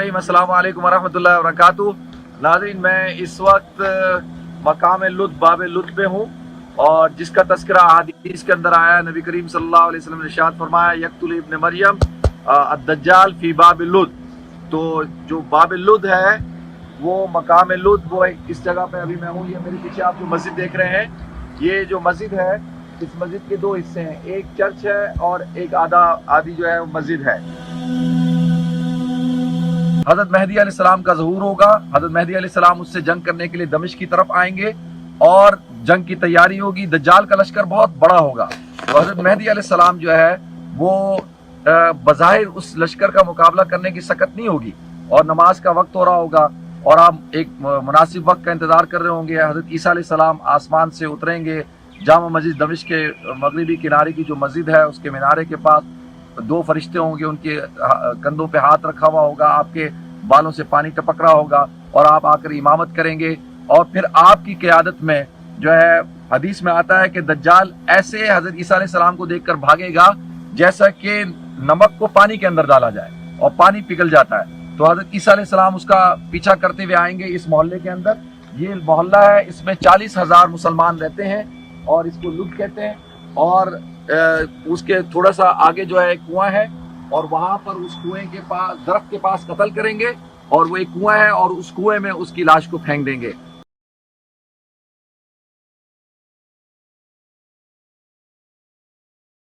रहीम, अस्सलाम वालेकुम वरहमतुल्लाहि वबरकातुहू। नाज़रीन, मैं इस वक्त मकाम लुत्फ़ बाब लुत्फ़ पे हूँ और जिसका तज़किरा हदीस के अंदर आया, नबी करीम सल्लल्लाहु अलैहि वसल्लम ने इरशाद फरमाया, यक़्तुल इब्न मरियम अद-दज्जाल फ़ी बाब लुत्फ़। तो जो बाब लुत्फ़ है वो मकाम लुत्फ़, वो इस जगह पे अभी मैं हूँ। ये मेरे पीछे आप जो मस्जिद देख रहे हैं, ये जो मस्जिद है, इस मस्जिद के दो हिस्से हैं, एक चर्च है और एक आधी जो है वो मस्जिद है। हज़रत मेहदी अलैहिस्सलाम का ज़हूर होगा। हज़रत मेहदी अलैहिस्सलाम उससे जंग करने के लिए दमिश्क की तरफ आएंगे और जंग की तैयारी होगी। दज्जाल का लश्कर बहुत बड़ा होगा। तो हज़रत मेहदी अलैहिस्सलाम जो है वो बज़ाहिर उस लश्कर का मुकाबला करने की सकत नहीं होगी और नमाज का वक्त हो रहा होगा और आप एक मुनासिब वक्त का इंतज़ार कर रहे होंगे। हज़रत ईसा अलैहिस्सलाम आसमान से उतरेंगे। जामा मस्जिद दमिश्क के मगरिबी किनारे की जो मस्जिद है, उसके मीनारे के पास दो फरिश्ते होंगे, उनके कंधों पे हाथ रखा हुआ होगा, आपके बालों से पानी टपक रहा होगा और आप आकर इमामत करेंगे। और फिर आपकी क़यादत में जो है, हदीस में आता है कि दज्जाल ऐसे हज़रत ईसा अलैहिस्सलाम को देखकर भागेगा जैसा कि नमक को पानी के अंदर डाला जाए और पानी पिघल जाता है। तो हज़रत ईसा अलैहिस्सलाम उसका पीछा करते हुए आएंगे इस मोहल्ले के अंदर। ये मोहल्ला है, इसमें 40,000 मुसलमान रहते हैं और इसको लुत्फ़ कहते हैं। और उसके थोड़ा सा आगे जो है एक कुआं है और वहां पर उस कुएं के पास, दरख्त के पास कत्ल करेंगे और वो एक कुआं है और उस कुएं में उसकी लाश को फेंक देंगे।